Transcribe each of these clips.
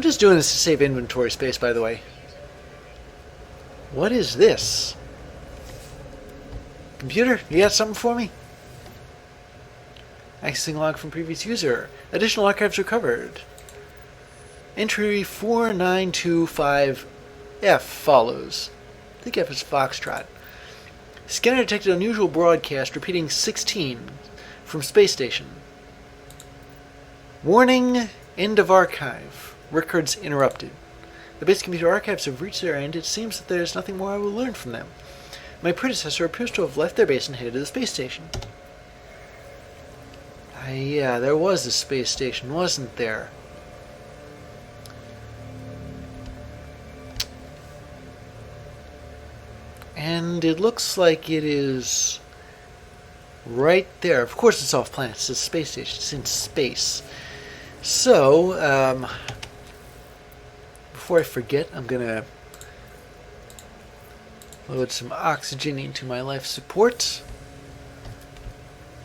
I'm just doing this to save inventory space, by the way. What is this? Computer, you got something for me? Accessing log from previous user. Additional archives recovered. Entry 4925F follows. I think F is Foxtrot. Scanner detected unusual broadcast repeating 16 from spacestation. Warning, end of archive. Records interrupted. The base computer archives have reached their end. It seems that there is nothing more I will learn from them. My predecessor appears to have left their base and headed to the space station. Yeah, there was a space station, wasn't there? And it looks like it is right there. Of course it's off planet. It's a space station. It's in space. So, before I forget, I'm going to load some oxygen into my life support.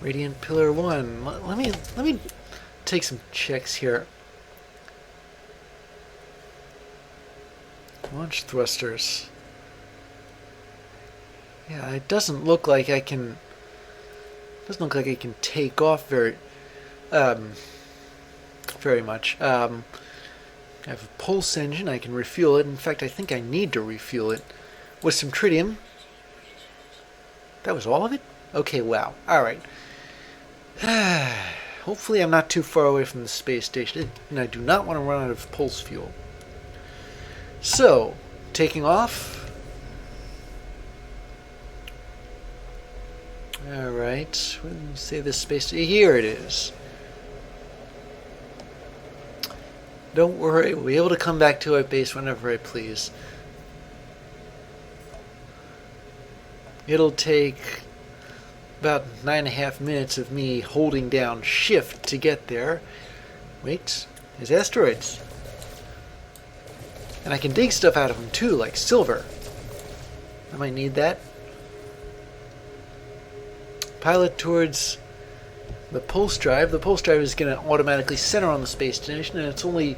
Radiant Pillar 1. Let me take some checks here. Launch thrusters. Yeah, it doesn't look like I can. Doesn't look like I can take off very much. I have a pulse engine. I can refuel it. In fact, I think I need to refuel it with some tritium. That was all of it? Okay, wow. All right. Hopefully, I'm not too far away from the space station, and I do not want to run out of pulse fuel. So, taking off. Alright, let me say this space. Here it is. Don't worry, we'll be able to come back to our base whenever I please. It'll take about 9.5 minutes of me holding down shift to get there. Wait, there's asteroids. And I can dig stuff out of them too, like silver. I might need that. Pilot towards the pulse drive. The pulse drive is going to automatically center on the space station, and it's only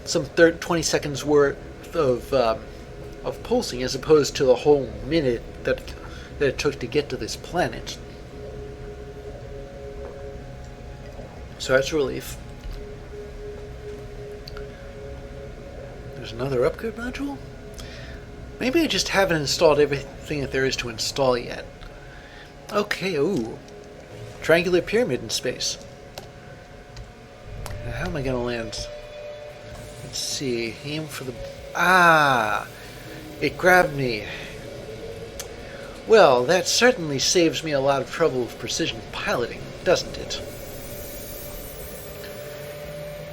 some 20 seconds worth of pulsing, as opposed to the whole minute that it took to get to this planet. So that's a relief. There's another upgrade module? Maybe I just haven't installed everything that there is to install yet. Okay, ooh. Triangular pyramid in space. Now, how am I going to land? Let's see. Aim for the... Ah! It grabbed me. Well, that certainly saves me a lot of trouble with precision piloting, doesn't it?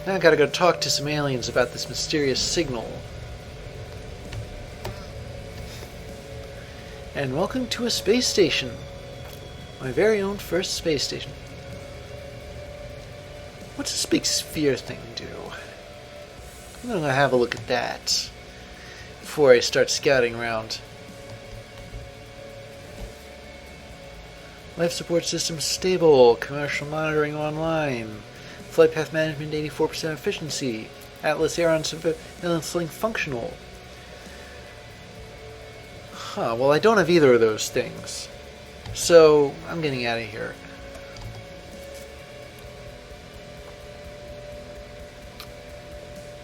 Now I gotta go talk to some aliens about this mysterious signal. And welcome to a space station. My very own first space station. What's this big sphere thing do? I'm gonna have a look at that before I start scouting around. Life support system stable. Commercial monitoring online. Flight path management 84% efficiency. Atlas Aeron surveillance link functional. Huh, well I don't have either of those things. So, I'm getting out of here.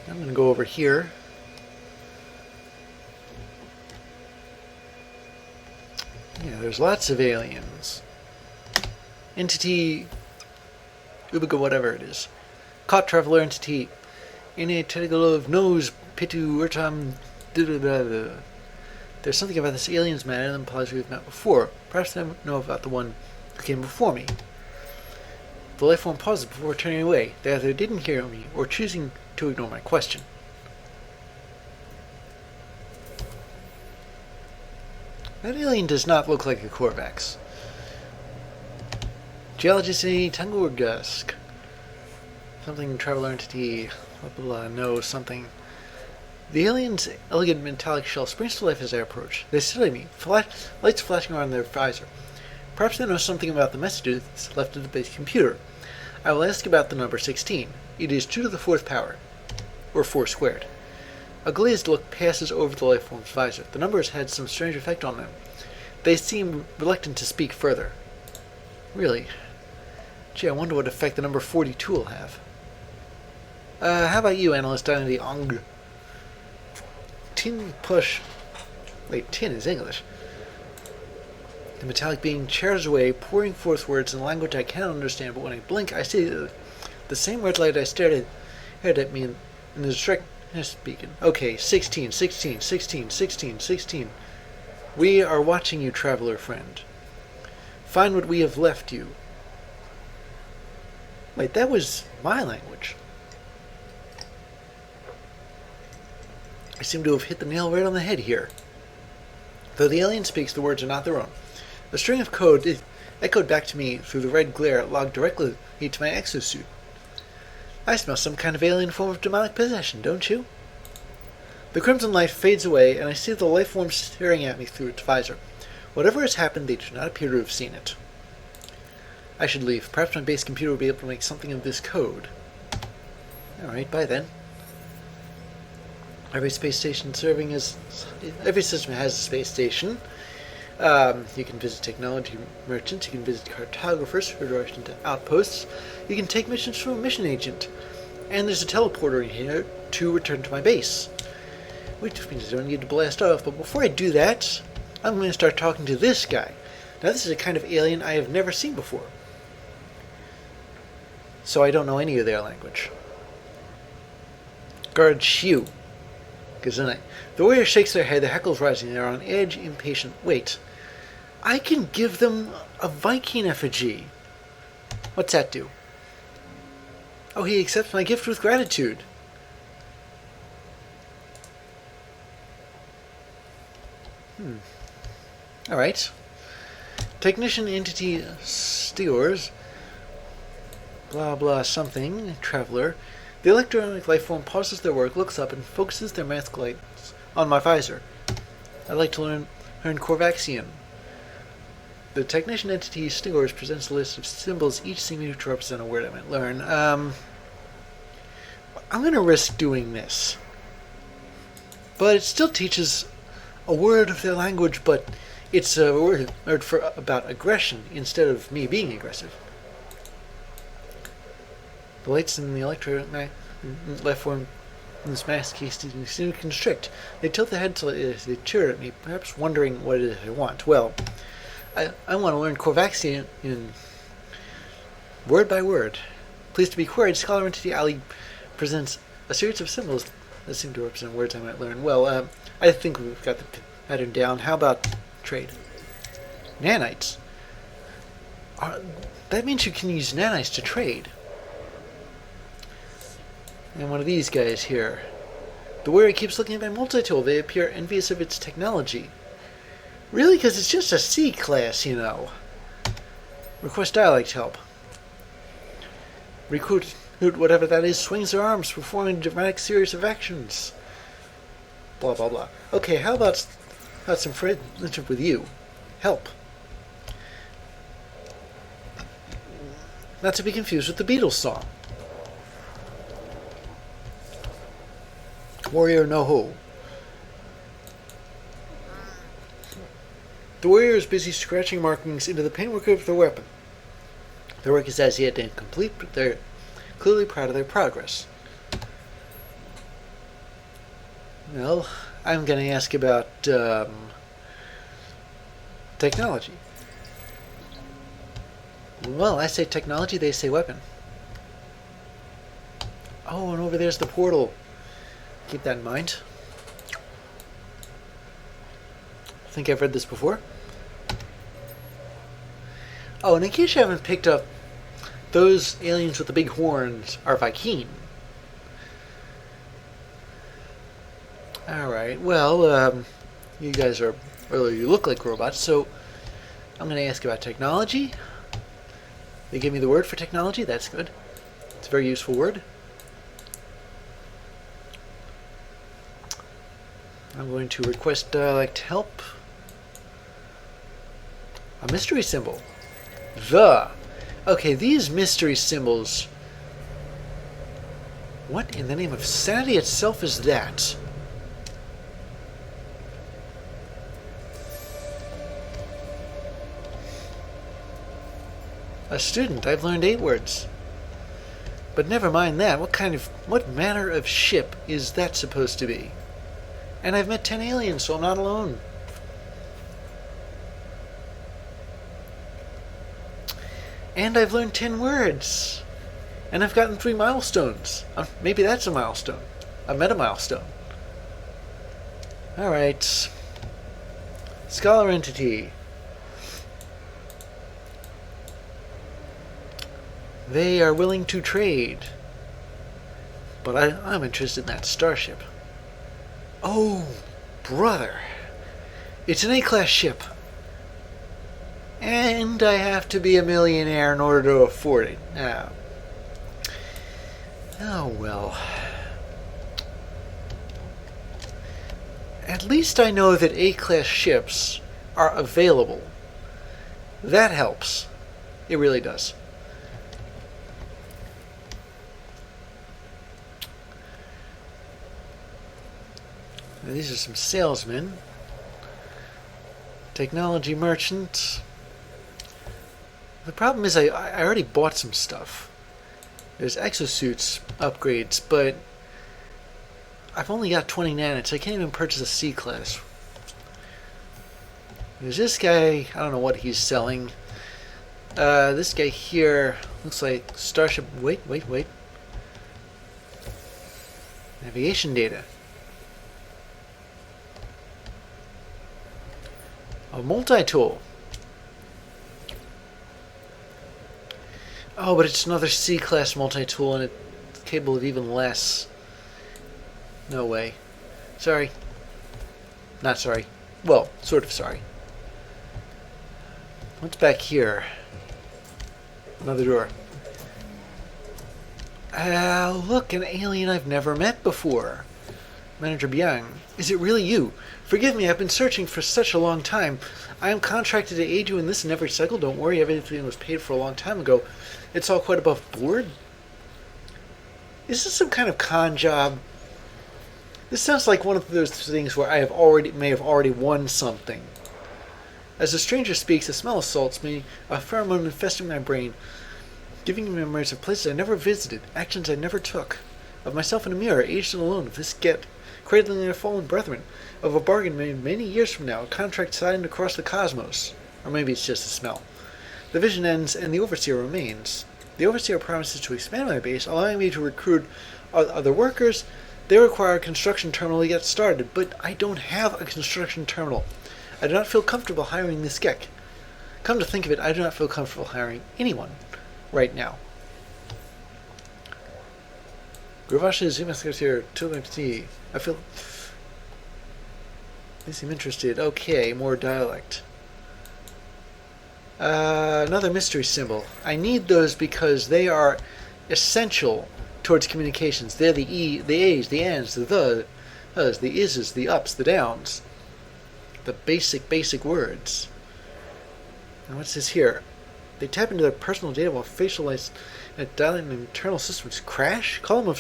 I'm going to go over here. Yeah, there's lots of aliens. Entity... Ubiga, whatever it is. Caught traveler entity. Inattegalov nose pitu urtam... There's something about this alien's matter than pilots we've met before. Perhaps they know about the one who came before me. The life form pauses before turning away. They either didn't hear me or choosing to ignore my question. That alien does not look like a Korvax. Geologist in Tangurgusk. Something traveler entity. Blah blah blah. No, something. The alien's elegant metallic shell springs to life as I approach. They study me, lights flashing around their visor. Perhaps they know something about the messages left at the base computer. I will ask about the number 16. It is 2 to the 4th power. or 4 squared. A glazed look passes over the lifeform's visor. The numbers had some strange effect on them. They seem reluctant to speak further. Really? Gee, I wonder what effect the number 42 will have. How about you, Analyst Identity Ong? Tin push. Wait, tin is English. The metallic being chatters away, pouring forth words in a language I cannot understand, but when I blink, I see the same red light I stared at me in the direct speaking. Okay, 16, 16, 16, 16, 16. We are watching you, traveler friend. Find what we have left you. Wait, that was my language. I seem to have hit the nail right on the head here. Though the alien speaks, the words are not their own. A string of code echoed back to me through the red glare logged directly to my exosuit. I smell some kind of alien form of demonic possession, don't you? The crimson light fades away, and I see the life form staring at me through its visor. Whatever has happened, they do not appear to have seen it. I should leave. Perhaps my base computer will be able to make something of this code. Alright, bye then. Every space station every system has a space station. You can visit technology merchants, you can visit cartographers for direction to outposts, you can take missions from a mission agent, and there's a teleporter in here to return to my base. Which means I don't need to blast off, but before I do that, I'm going to start talking to this guy. Now this is a kind of alien I have never seen before. So I don't know any of their language. Guard Shiu. Gesundheit. The warrior shakes their head, the heckles rising. They're on edge, impatient. Wait. I can give them a Viking effigy. What's that do? Oh, he accepts my gift with gratitude. Alright. Technician entity steers. Blah blah something. Traveler. The electronic life form pauses their work, looks up, and focuses their mask lights on my visor. I'd like to learn Korvaxian. The technician entity steers presents a list of symbols, each seeming to represent a word I might learn. I'm going to risk doing this. But it still teaches a word of their language, but it's a word about aggression instead of me being aggressive. The lights in the electronic life form in this mask case seem to constrict. They tilt their heads as they cheer at me, perhaps wondering what it is I want. Well, I want to learn Korvaxian in word by word. Pleased to be queried, Scholar Entity Ali presents a series of symbols that seem to represent words I might learn. Well, I think we've got the pattern down. How about trade? Nanites. That means you can use nanites to trade. And one of these guys here. The warrior keeps looking at my multi-tool. They appear envious of its technology. Really? Because it's just a C class, you know. Request dialect help. Recruit, whatever that is, swings their arms, performing a dramatic series of actions. Blah, blah, blah. Okay, how about some friendship with you? Help. Not to be confused with the Beatles song. Warrior no ho. The warrior is busy scratching markings into the paintwork of their weapon. Their work is as yet incomplete, but they're clearly proud of their progress. Well, I'm going to ask about technology. Well, I say technology, they say weapon. Oh, and over there's the portal. Keep that in mind. I think I've read this before. Oh, and in case you haven't picked up, those aliens with the big horns are Viking. Alright, well, you guys are, or you look like robots, so I'm going to ask about technology. They give me the word for technology, that's good. It's a very useful word. I'm going to request dialect help. A mystery symbol. Okay, these mystery symbols What in the name of sanity itself is that? A student. I've learned 8 words. But never mind that. What manner of ship is that supposed to be? And I've met 10 aliens, so I'm not alone. And I've learned 10 words. And I've gotten 3 milestones. Maybe that's a milestone. I've met a milestone. Alright. Scholar entity. They are willing to trade. But I'm interested in that starship. Oh, brother. It's an A-class ship. And I have to be a millionaire in order to afford it. Oh well. At least I know that A-class ships are available. That helps. It really does. Now, these are some salesmen. Technology merchant. The problem is I already bought some stuff. There's exosuits upgrades, but I've only got 20 nanits. I can't even purchase a C-class. There's this guy. I don't know what he's selling. This guy here looks like Starship. Wait. Navigation data. A multi-tool. Oh, but it's another C-class multi-tool and it's capable of even less. No way. Sorry. Not sorry. Well, sort of sorry. What's back here? Another door. Look, an alien I've never met before. Manager Byung. Is it really you? Forgive me, I've been searching for such a long time. I am contracted to aid you in this and every cycle. Don't worry, everything was paid for a long time ago. It's all quite above board. Is this some kind of con job? This sounds like one of those things where I may have already won something. As the stranger speaks, a smell assaults me, a pheromone infesting my brain, giving me memories of places I never visited, actions I never took, of myself in a mirror, aged and alone, of this get, cradling their fallen brethren, of a bargain made many years from now, a contract signed across the cosmos. Or maybe it's just a smell. The vision ends, and the Overseer remains. The Overseer promises to expand my base, allowing me to recruit other workers. They require a construction terminal to get started, but I don't have a construction terminal. I do not feel comfortable hiring this Gek. Come to think of it, I do not feel comfortable hiring anyone right now. Gravash Zimaskartir Tulipti. I feel. They seem interested. Okay, more dialect. Another mystery symbol. I need those because they are essential towards communications. They're the E, the A's, the N's, the Us, the Is's, the ups, the downs. The basic words. Now what's this here? They tap into their personal data while facialized and dialing internal systems crash? Column of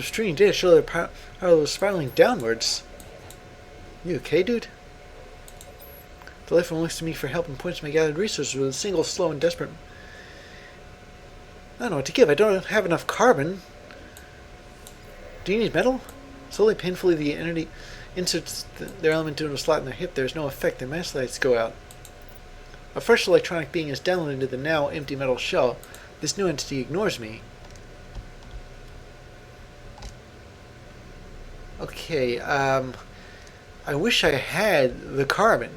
streaming data show their power spiraling downwards. You okay, dude? The life one looks to me for help and points to my gathered resources with a single, slow, and desperate. I don't know what to give. I don't have enough carbon. Do you need metal? Slowly, painfully, the entity inserts their element into a slot in their hip. There's no effect. Their mass lights go out. A fresh electronic being is downloaded into the now empty metal shell. This new entity ignores me. Okay, I wish I had the carbon.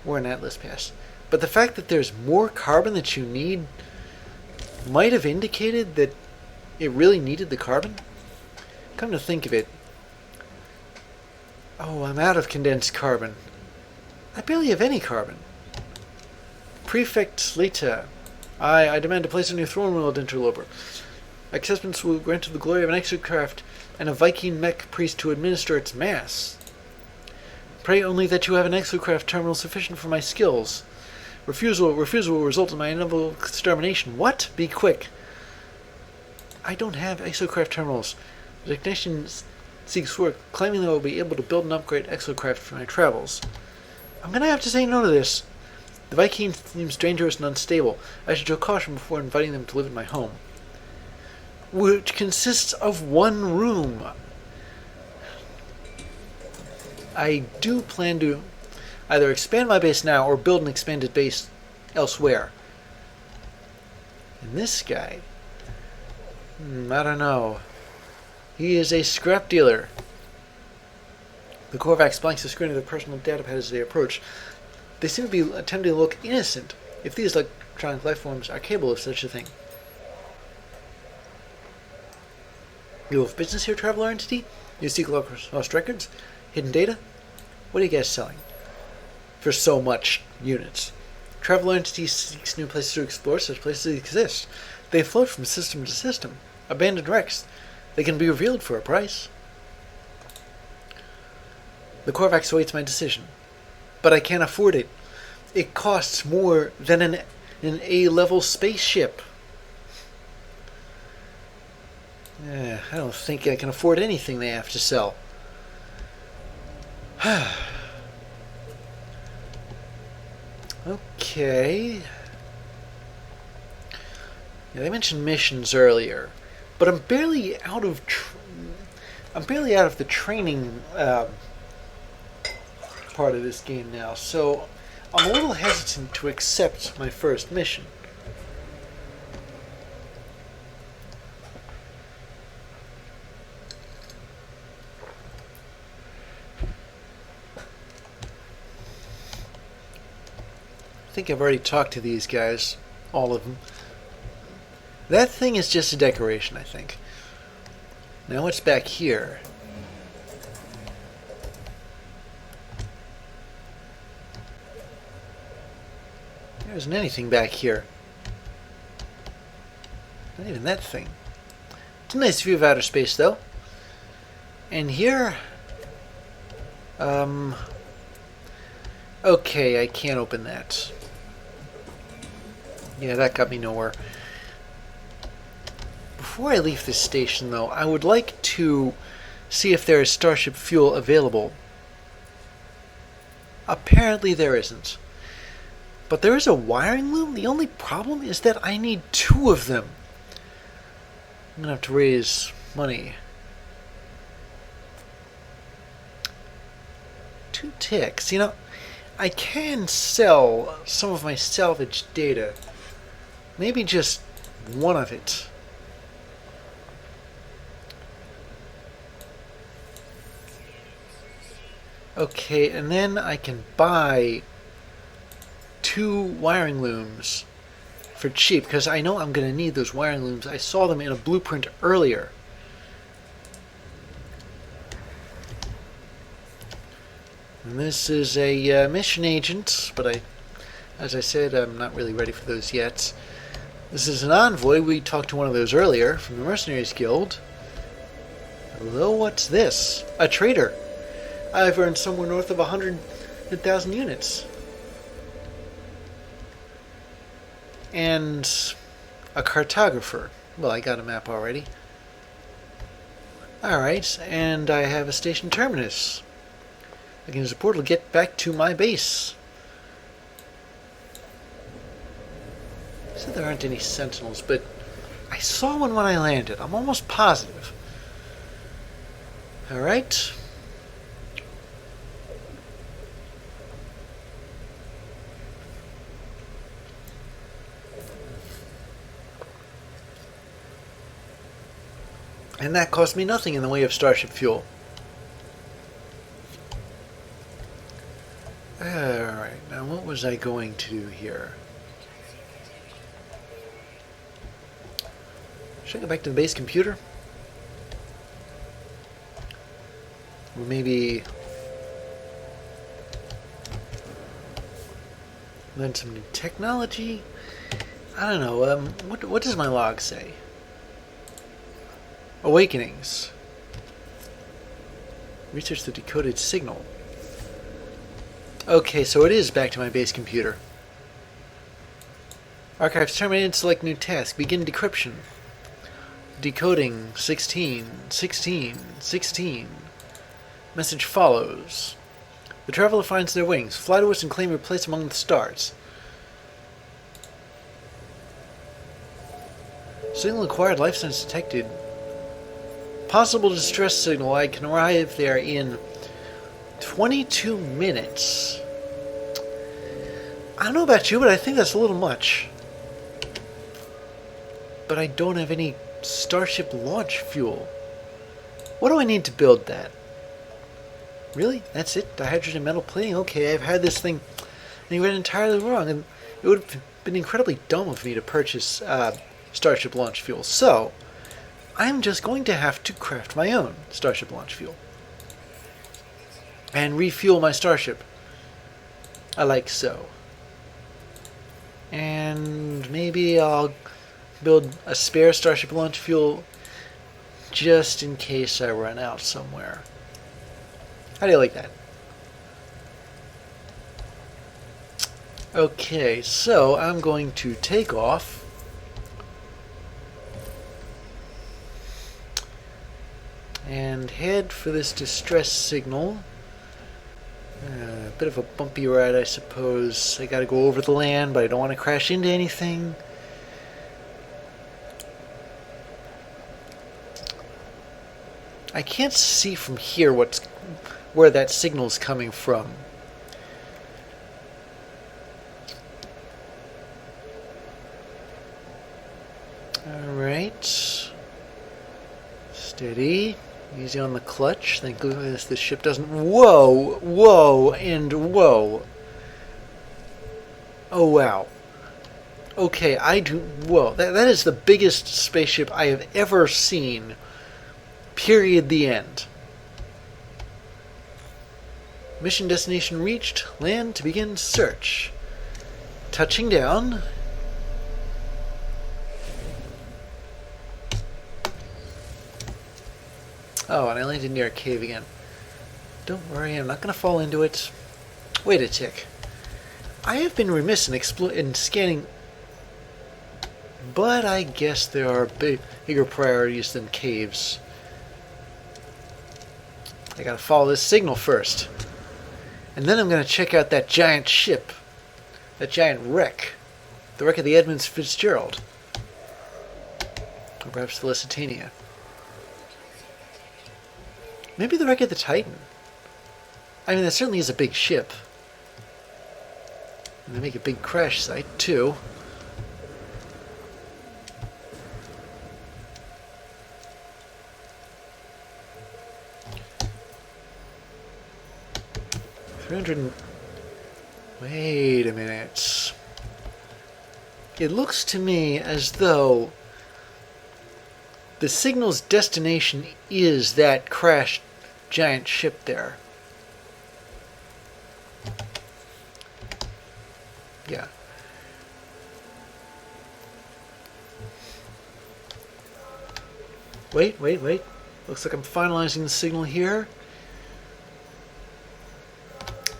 Or an Atlas pass. But the fact that there's more carbon that you need might have indicated that it really needed the carbon. Come to think of it. Oh, I'm out of condensed carbon. I barely have any carbon. Prefect Lita. I demand to place on your throne, world interloper. Acceptance will grant to the glory of an exocraft and a Viking mech priest to administer its mass. Pray only that you have an exocraft terminal sufficient for my skills. Refusal will result in my inevitable extermination. What? Be quick. I don't have exocraft terminals. The technician seeks work, claiming they will be able to build and upgrade exocraft for my travels. I'm gonna have to say no to this. The Viking seems dangerous and unstable. I should show caution before inviting them to live in my home, which consists of one room. I do plan to either expand my base now or build an expanded base elsewhere. And this guy, I don't know. He is a scrap dealer. The Korvax blanks the screen of their personal datapad as they approach. They seem to be attempting to look innocent, if these electronic life forms are capable of such a thing. You have business here, traveler entity? You seek lost records? Hidden data? What are you guys selling? For so much units. Traveler entity seeks new places to explore. Such places exist. They float from system to system. Abandoned wrecks. They can be revealed for a price. The Korvax awaits my decision. But I can't afford it. It costs more than an A-level spaceship. I don't think I can afford anything they have to sell. Okay. Yeah, they mentioned missions earlier, but I'm barely out of the training part of this game now, so I'm a little hesitant to accept my first mission. I think I've already talked to these guys, all of them. That thing is just a decoration, I think. Now what's back here? There isn't anything back here. Not even that thing. It's a nice view of outer space, though. And here... Okay, I can't open that. Yeah, that got me nowhere. Before I leave this station, though, I would like to see if there is starship fuel available. Apparently there isn't. But there is a wiring loom. The only problem is that I need 2 of them. I'm gonna have to raise money. 2 ticks. You know, I can sell some of my salvage data. Maybe just one of it. Okay, and then I can buy 2 wiring looms for cheap, because I know I'm going to need those wiring looms. I saw them in a blueprint earlier. And this is a mission agent, but as I said, I'm not really ready for those yet. This is an envoy. We talked to one of those earlier from the Mercenaries Guild. Hello, what's this? A trader. I've earned somewhere north of 100,000 units. And a cartographer. Well, I got a map already. Alright, and I have a station terminus. I can use a portal to get back to my base. So there aren't any sentinels, but I saw one when I landed. I'm almost positive. Alright. And that cost me nothing in the way of starship fuel. Alright, now what was I going to do here? Should I go back to the base computer? Or maybe learn some new technology? I don't know, what does my log say? Awakenings. Research the decoded signal. Okay, so it is back to my base computer. Archives terminated. Select new task. Begin decryption. Decoding 16, 16, 16. Message follows. The traveler finds their wings. Fly to us and claim your place among the stars. Signal acquired, life signs detected. Possible distress signal. I can arrive there in 22 minutes. I don't know about you, but I think that's a little much. But I don't have any Starship launch fuel. What do I need to build that? Really? That's it? Dihydrogen metal plating? Okay, I've had this thing and you read entirely wrong, and it would have been incredibly dumb of me to purchase Starship launch fuel. So, I'm just going to have to craft my own Starship launch fuel. And refuel my Starship. I like so. And maybe I'll build a spare Starship launch fuel just in case I run out somewhere. How do you like that? Okay, so I'm going to take off. And head for this distress signal. A bit of a bumpy ride, I suppose. I gotta go over the land, but I don't want to crash into anything. I can't see from here where that signal's coming from. Alright. Steady. Easy on the clutch. Thank goodness this ship doesn't... Whoa! Whoa! And whoa! Oh, wow. Okay, Whoa. That is the biggest spaceship I have ever seen. Period. The end. Mission destination reached. Land to begin search. Touching down. Oh, and I landed near a cave again. Don't worry, I'm not going to fall into it. Wait a tick. I have been remiss in scanning, but I guess there are bigger priorities than caves. I gotta follow this signal first. And then I'm gonna check out that giant ship. That giant wreck. The wreck of the Edmund Fitzgerald. Or perhaps the Lusitania. Maybe the wreck of the Titan. I mean, that certainly is a big ship. And they make a big crash site, too. Wait a minute. It looks to me as though the signal's destination is that crashed giant ship there. Yeah. Wait. Looks like I'm finalizing the signal here.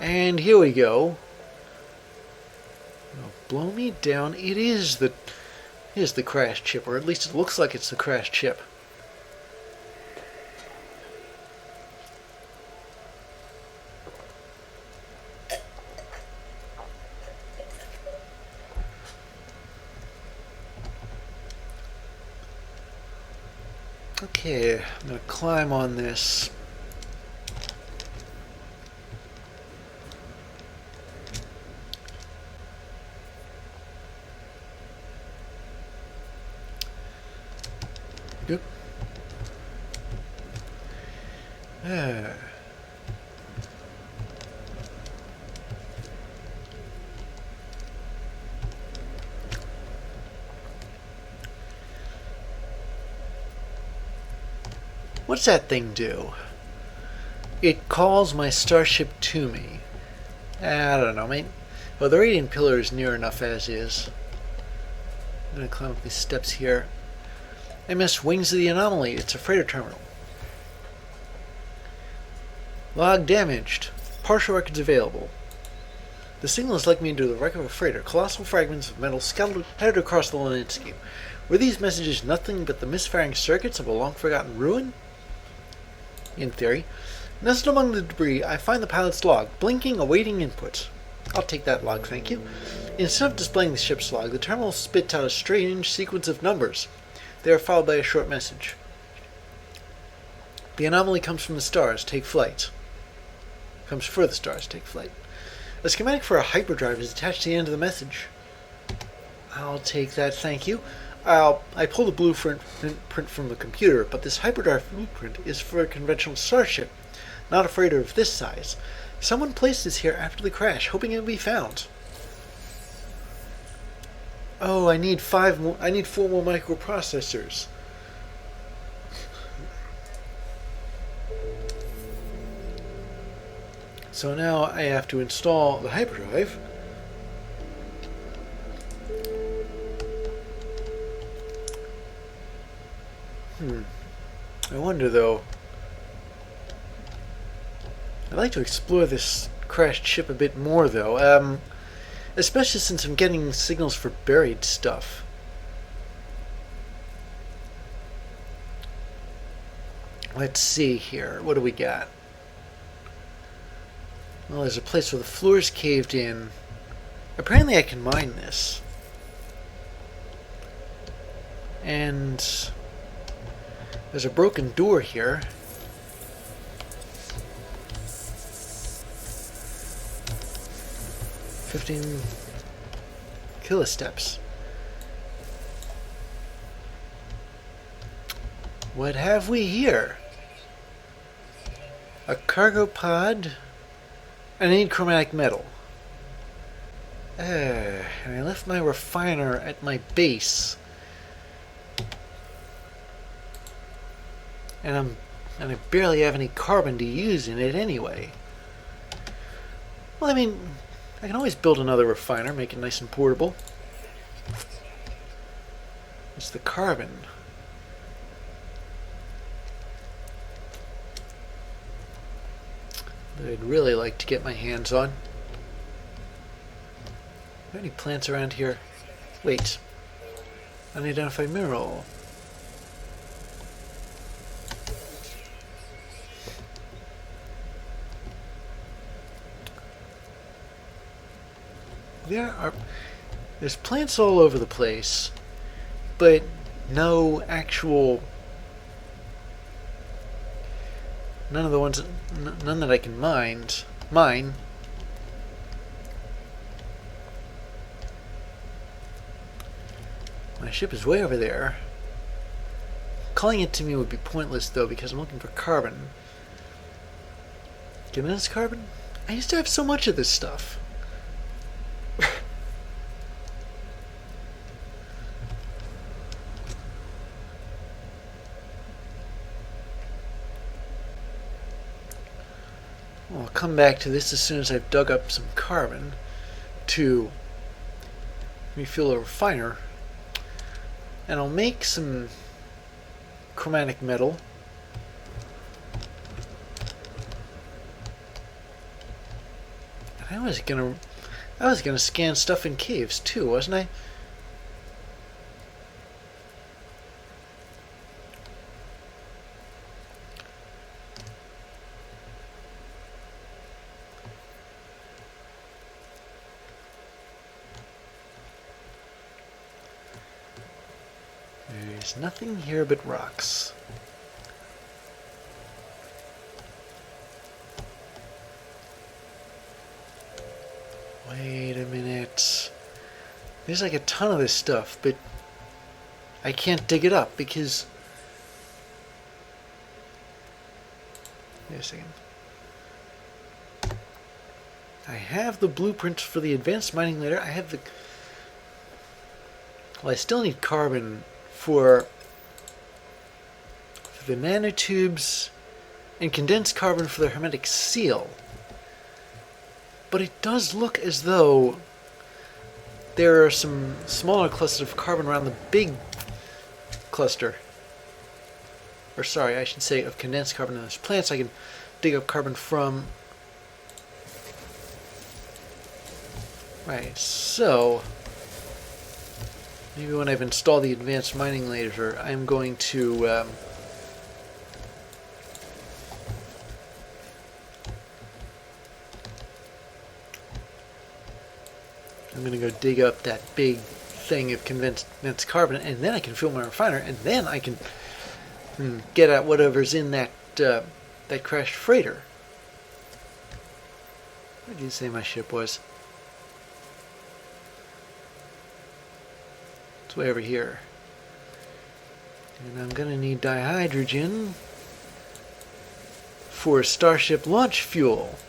And here we go. Now blow me down. It is the crashed ship, or at least it looks like it's the crashed ship. Okay, I'm going to climb on this. Yep. What's that thing do? It calls my starship to me. I don't know, mate. Well, the radiant pillar is near enough as is. I'm gonna climb up these steps here. MS Wings of the Anomaly. It's a freighter terminal. Log damaged. Partial records available. The signal has led me into the wreck of a freighter. Colossal fragments of metal scattered across the landscape. Were these messages nothing but the misfiring circuits of a long-forgotten ruin? In theory. Nestled among the debris, I find the pilot's log, blinking, awaiting input. I'll take that log, thank you. Instead of displaying the ship's log, the terminal spits out a strange sequence of numbers. They are followed by a short message. The anomaly comes from the stars. Take flight. Comes for the stars. Take flight. A schematic for a hyperdrive is attached to the end of the message. I'll take that, thank you. I pulled a blueprint from the computer, but this hyperdrive blueprint is for a conventional starship, not a freighter of this size. Someone placed this here after the crash, hoping it would be found. Oh, I need 4 more microprocessors. So now I have to install the hyperdrive. I wonder though. I'd like to explore this crashed ship a bit more though. Especially since I'm getting signals for buried stuff. Let's see here. What do we got? Well, there's a place where the floor's caved in. Apparently I can mine this. And there's a broken door here. $15 kilosteps. What have we here? A cargo pod. I need chromatic metal. And I left my refiner at my base. And I barely have any carbon to use in it anyway. Well, I mean, I can always build another refiner, make it nice and portable. It's the carbon. That I'd really like to get my hands on. Are there any plants around here? Wait. Unidentified mineral. There's plants all over the place, but no actual, none that I can mine. My ship is way over there. Calling it to me would be pointless though, because I'm looking for carbon. Give me this carbon? I used to have so much of this stuff. I'll come back to this as soon as I've dug up some carbon to refuel a refiner, and I'll make some chromatic metal. And I was gonna scan stuff in caves too, wasn't I? There's nothing here but rocks. Wait a minute. There's like a ton of this stuff, but I can't dig it up because... Wait a second. I have the blueprints for the advanced mining layer. I have the... Well, I still need carbon for the nanotubes and condensed carbon for the hermetic seal. But it does look as though there are some smaller clusters of carbon around the big cluster. Or sorry, I should say of condensed carbon in those plants. I can dig up carbon from. Right, so maybe when I've installed the advanced mining laser, I'm going to go dig up that big thing of condensed carbon, and then I can fuel my refiner, and then I can get at whatever's in that that crashed freighter. Where did you say my ship was? It's way over here. And I'm gonna need dihydrogen for Starship launch fuel.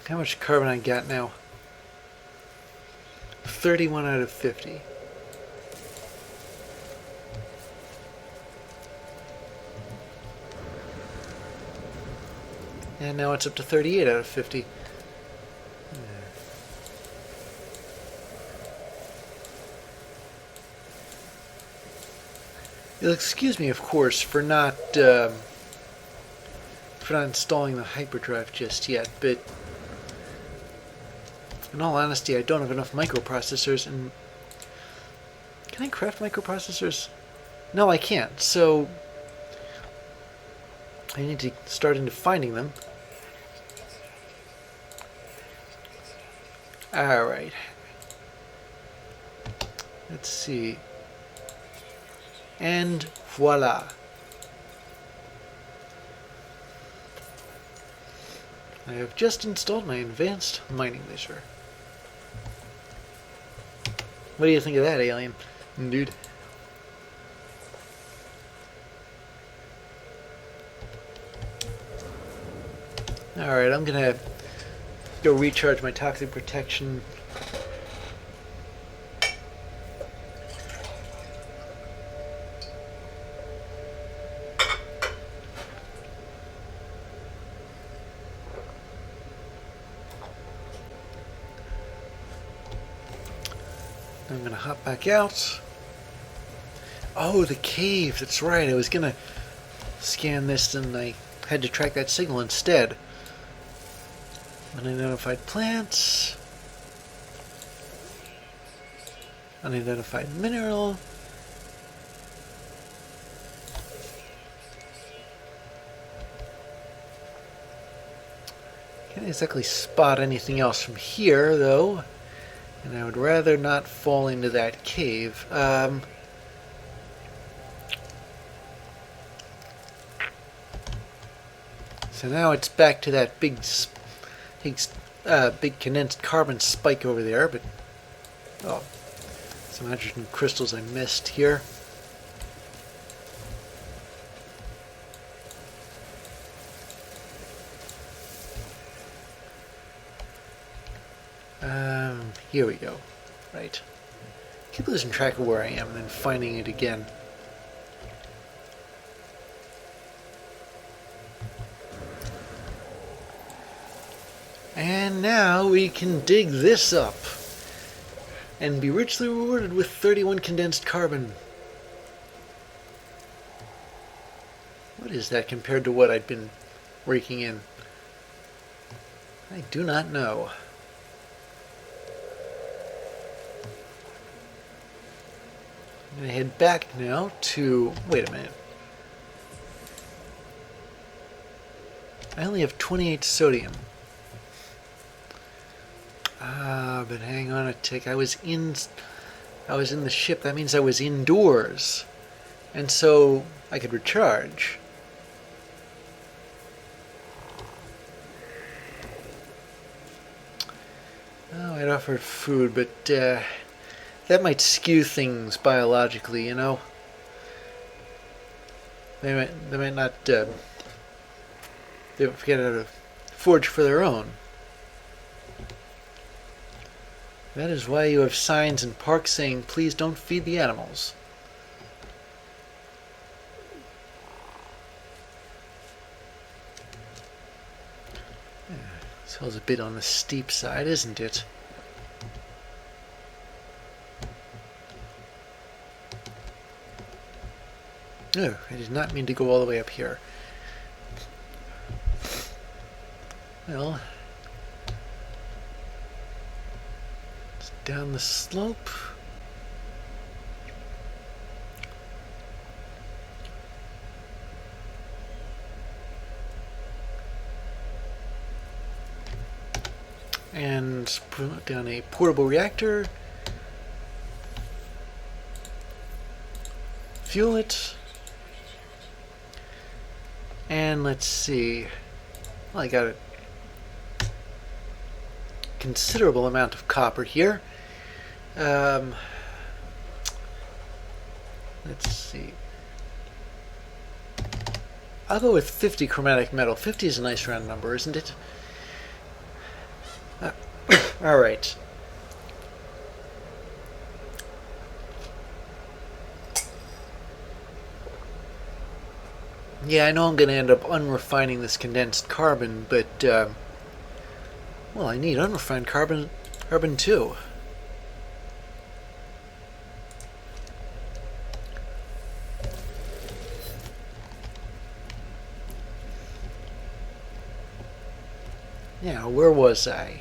How much carbon I got now? 31 out of 50. And now it's up to 38 out of 50. You'll excuse me, of course, for not installing the hyperdrive just yet, but in all honesty, I don't have enough microprocessors. And can I craft microprocessors? No, I can't. So I need to start into finding them. All right. Let's see. And voila. I have just installed my advanced mining laser. What do you think of that, alien dude? Alright, I'm gonna go recharge my toxic protection. I'm gonna hop back out. Oh, the cave, that's right. I was gonna scan this and I had to track that signal instead. Unidentified plants. Unidentified mineral. Can't exactly spot anything else from here, though. And I would rather not fall into that cave. So now it's back to that big condensed carbon spike over there, but oh, some hydrogen crystals I missed here. Here we go. Right. Keep losing track of where I am and then finding it again. And now we can dig this up and be richly rewarded with 31 condensed carbon. What is that compared to what I'd been raking in? I do not know. I'm going to head back now to... Wait a minute. I only have 28 sodium. But hang on a tick. I was in the ship. That means I was indoors. And so I could recharge. Oh, I'd offered food, but that might skew things biologically, you know. They might not they might forget how to forage for their own. That is why you have signs in parks saying, please don't feed the animals. This hill's a bit on the steep side, isn't it? No, I did not mean to go all the way up here. Well, it's down the slope. And put down a portable reactor. Fuel it. And let's see. Well, I got a considerable amount of copper here. Let's see. I'll go with 50 chromatic metal. 50 is a nice round number, isn't it? All right. Yeah, I know I'm going to end up unrefining this condensed carbon, but well, I need unrefined carbon too. Now, where was I?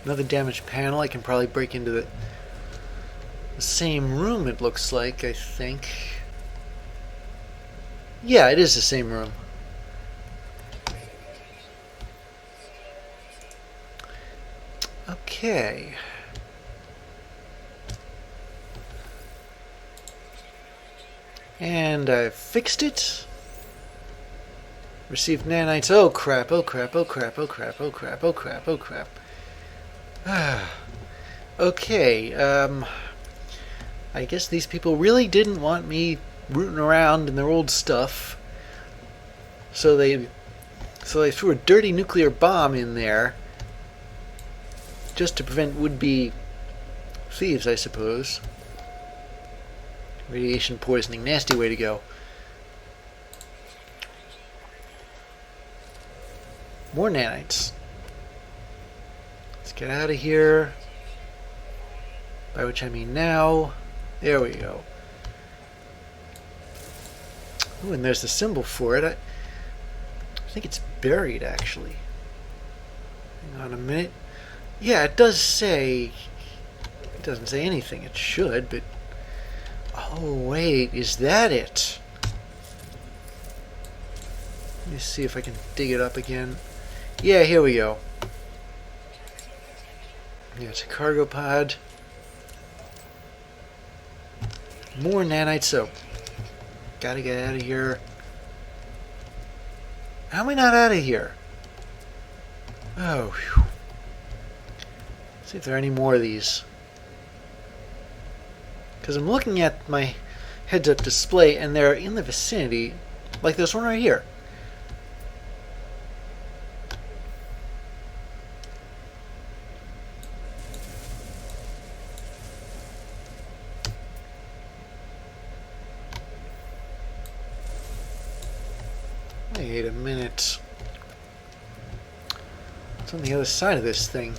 Another damaged panel. I can probably break into the same room, it looks like, I think. Yeah, it is the same room. Okay. And I've fixed it. Received nanites. Oh crap, oh crap, oh crap, oh crap, oh crap, oh crap, oh crap. Okay, I guess these people really didn't want me rooting around in their old stuff. So they threw a dirty nuclear bomb in there just to prevent would-be thieves, I suppose. Radiation poisoning, nasty way to go. More nanites. Let's get out of here. By which I mean now. There we go. Ooh, and there's the symbol for it. I think it's buried, actually. Hang on a minute. Yeah, it does say... It doesn't say anything. It should, but... Oh, wait. Is that it? Let me see if I can dig it up again. Yeah, here we go. Yeah, it's a cargo pod. More nanites, so gotta get out of here. How am I not out of here? Oh, whew. See if there are any more of these. Because I'm looking at my heads-up display, and they're in the vicinity, like this one right here. Wait a minute. It's on the other side of this thing.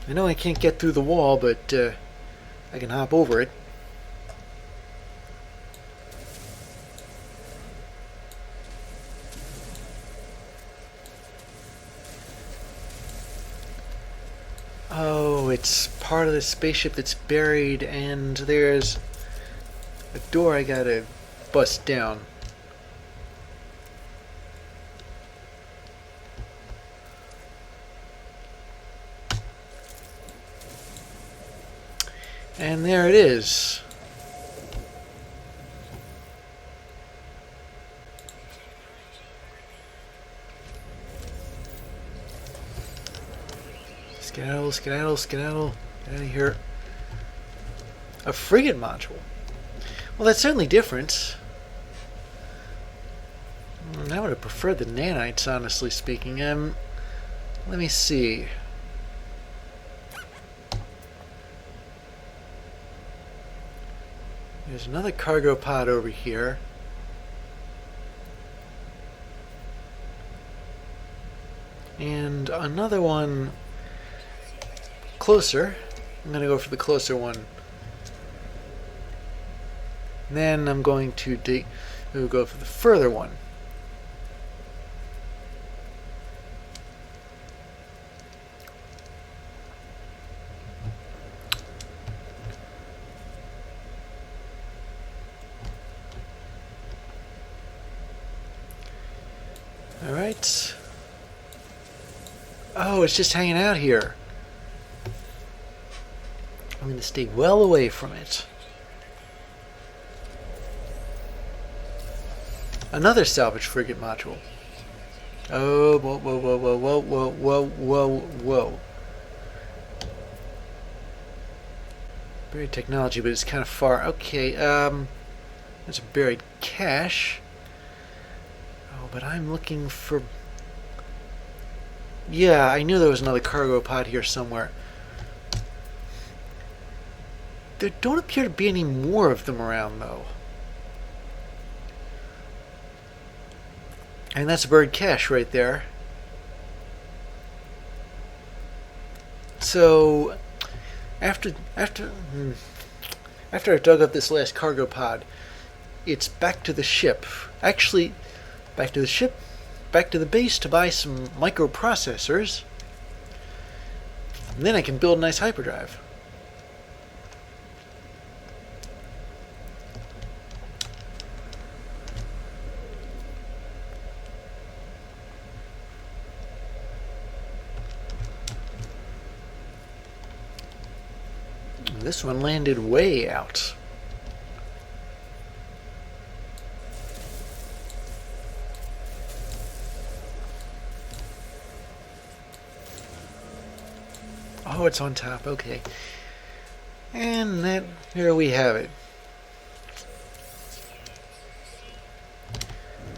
I know I can't get through the wall, but I can hop over it. Oh, it's part of the spaceship that's buried, and there's a door I gotta bust down. And there it is. Skedaddle, skedaddle, skedaddle. Get out of here. A frigate module. Well, that's certainly different. I would have preferred the nanites, honestly speaking. Let me see. There's another cargo pod over here. And another one closer. I'm going to go for the closer one. And then I'm going to go for the further one. All right. Oh, it's just hanging out here. I'm going to stay well away from it. Another salvage frigate module. Oh, whoa, whoa, whoa, whoa, whoa, whoa, whoa, whoa, whoa. Buried technology, but it's kind of far. Okay, there's a buried cache. Oh, but I'm looking for... Yeah, I knew there was another cargo pod here somewhere. There don't appear to be any more of them around, though. And that's a buried cache right there. So, after I dug up this last cargo pod, it's back to the ship. Actually, back to the ship, back to the base to buy some microprocessors. And then I can build a nice hyperdrive. This one landed way out. Oh, it's on top. Okay. And that, here we have it.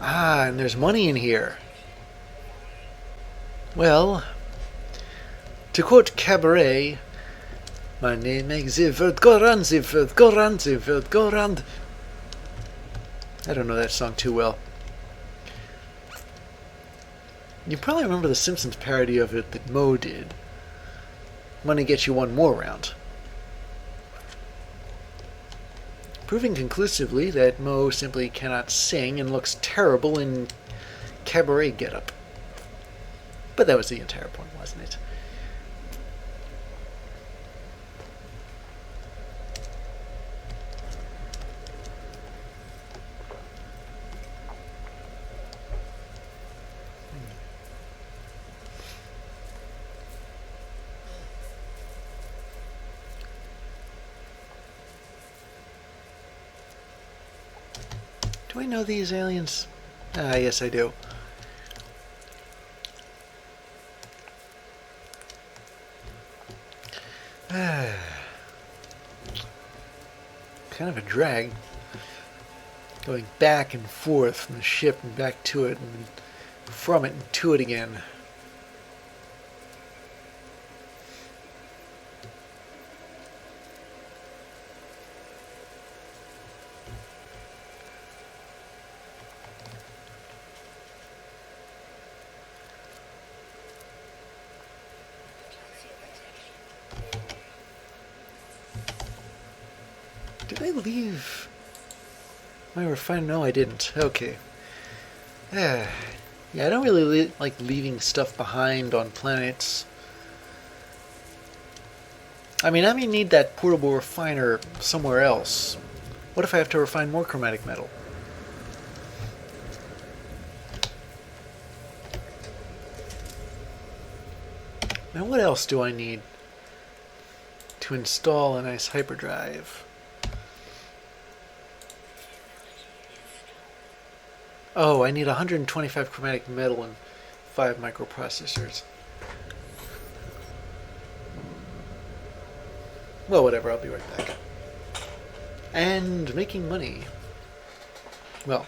Ah, and there's money in here. Well, to quote Cabaret, my name is Zivert Goran, Zivert Goran, Zivert Goran. I don't know that song too well. You probably remember the Simpsons parody of it that Moe did. Money gets you one more round. Proving conclusively that Moe simply cannot sing and looks terrible in cabaret getup. But that was the entire point, wasn't it? Do I know these aliens? Ah, yes I do. Kind of a drag. Going back and forth from the ship and back to it and from it and to it again. Did I leave my refinery? No, I didn't. Okay. Yeah, I don't really like leaving stuff behind on planets. I mean, I may need that portable refiner somewhere else. What if I have to refine more chromatic metal? Now, what else do I need to install a nice hyperdrive? Oh, I need 125 chromatic metal and 5 microprocessors. Well, whatever, I'll be right back. And making money. Well.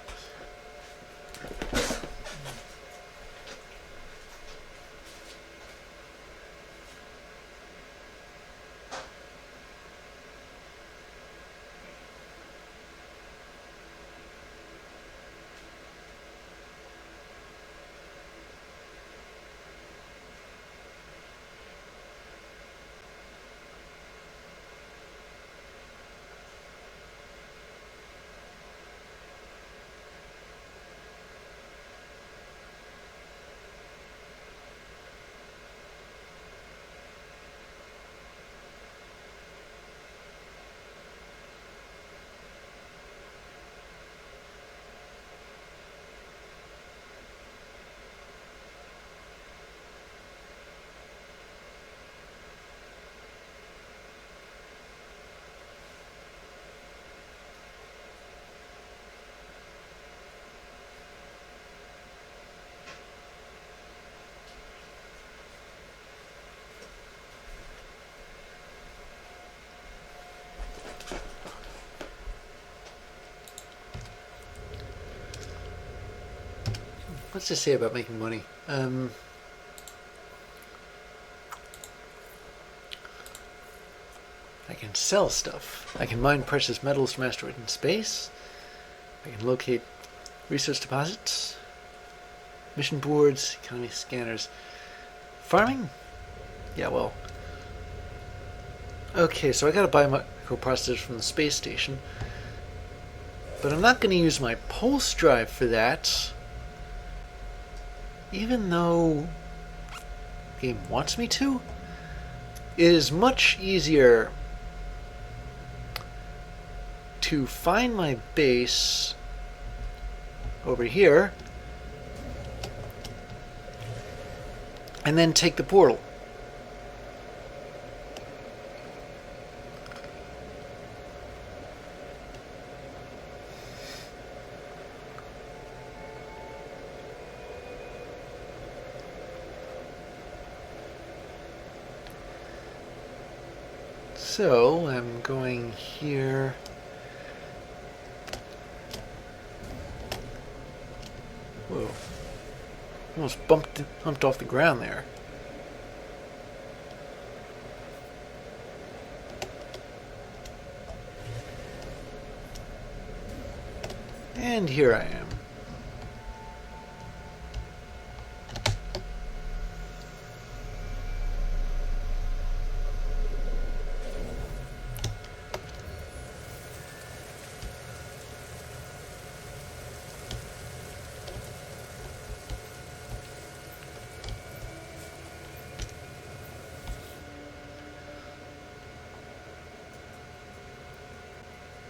What's this say about making money? I can sell stuff. I can mine precious metals from asteroids in space. I can locate research deposits, mission boards, economy scanners. Farming? Yeah, well. Okay, so I gotta buy microprocessors from the space station. But I'm not gonna use my pulse drive for that. Even though the game wants me to. It is much easier to find my base over here and then take the portal. So I'm going here. Whoa. Almost bumped off the ground there. And here I am.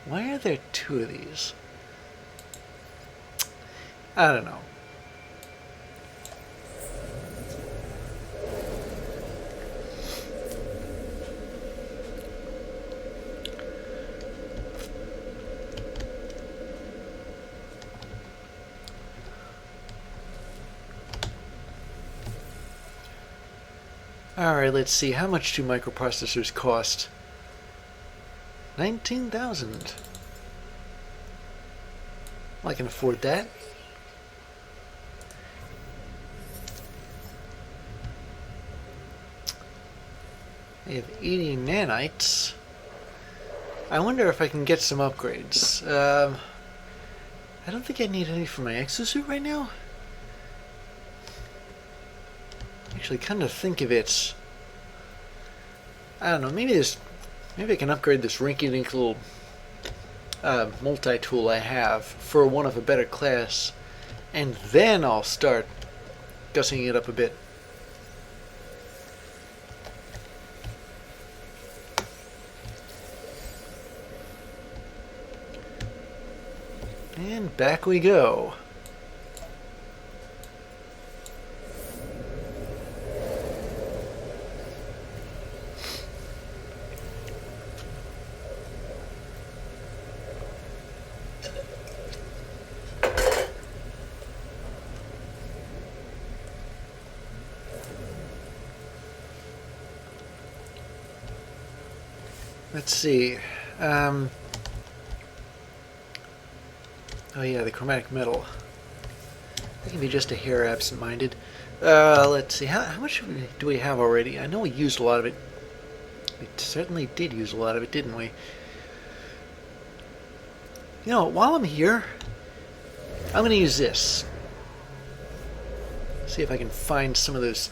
Why are there two of these? I don't know. Alright, let's see. How much do microprocessors cost? 19,000. Well, I can afford that. I have 80 nanites. I wonder if I can get some upgrades. I don't think I need any for my exosuit right now. Actually, kind of think of it. I don't know. Maybe I can upgrade this rinky-dink little multi-tool I have for one of a better class, and then I'll start gussing it up a bit. And back we go. Let's see. Oh yeah, the chromatic metal. I can be just a hair absent-minded. Let's see. How much do we have already? I know we used a lot of it. We certainly did use a lot of it, didn't we? You know, while I'm here, I'm going to use this. See if I can find some of those,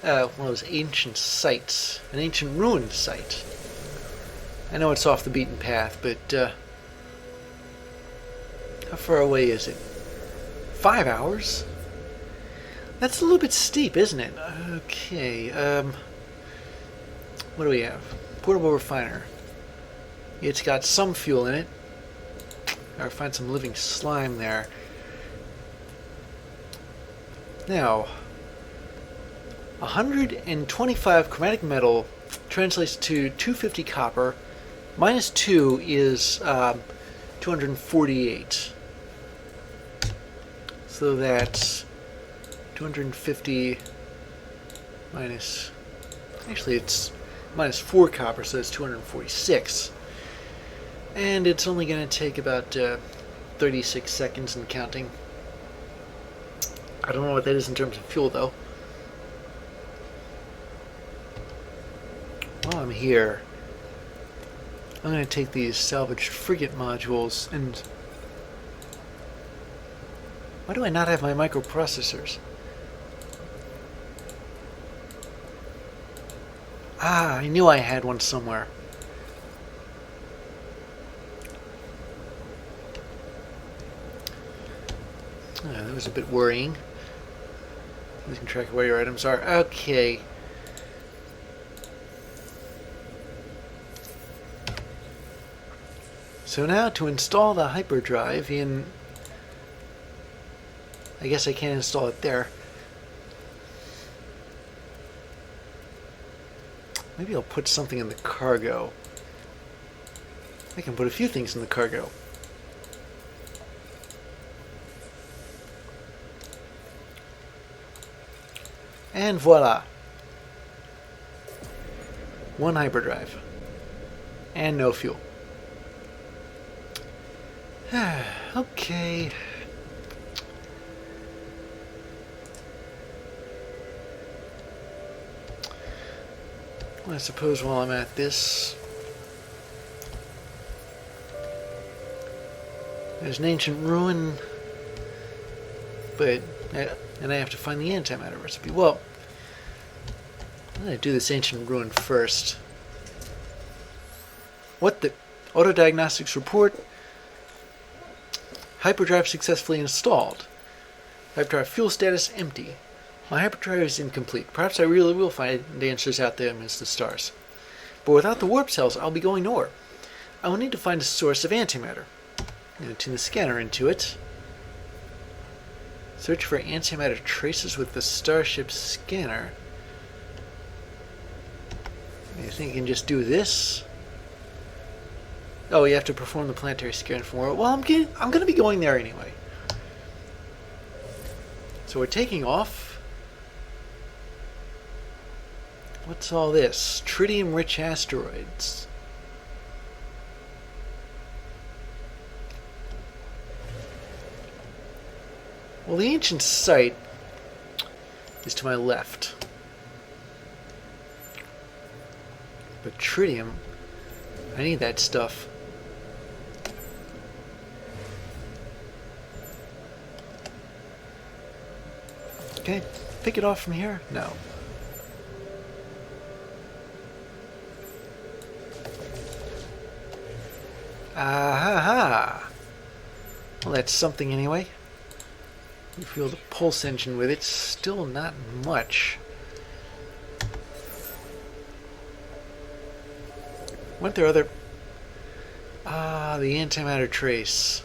one of those ancient sites, an ancient ruined site. I know it's off the beaten path, but how far away is it? 5 hours? That's a little bit steep, isn't it? Okay, what do we have? Portable refiner. It's got some fuel in it. Gotta find some living slime there. Now, 125 chromatic metal translates to 250 copper. Minus 2 is 248. So that's 250 minus... Actually, it's minus 4 copper, so that's 246. And it's only going to take about 36 seconds and counting. I don't know what that is in terms of fuel, though. While I'm here, I'm going to take these salvaged frigate modules and... Why do I not have my microprocessors? Ah, I knew I had one somewhere. That was a bit worrying. Losing track of where your items are. Okay. So now to install the hyperdrive in... I guess I can't install it there. Maybe I'll put something in the cargo. I can put a few things in the cargo. And voila. One hyperdrive. And no fuel. Okay. Well, I suppose while I'm at this, there's an ancient ruin, but and I have to find the antimatter recipe. Well, I'm going to do this ancient ruin first. What the? Auto diagnostics report. Hyperdrive successfully installed. Hyperdrive fuel status empty. My hyperdrive is incomplete. Perhaps I really will find the answers out there amidst the stars. But without the warp cells, I'll be going nowhere. I will need to find a source of antimatter. I'm going to tune the scanner into it. Search for antimatter traces with the Starship scanner. I think you can just do this. Oh, you have to perform the planetary scan from world. Well, I'm going to be going there anyway. So we're taking off. What's all this? Tritium-rich asteroids. Well, the ancient site is to my left. But tritium, I need that stuff. Can I pick it off from here? No. Ah-ha-ha! Well, that's something anyway. You feel the pulse engine with it. Still not much. Weren't there other... Ah, the antimatter trace.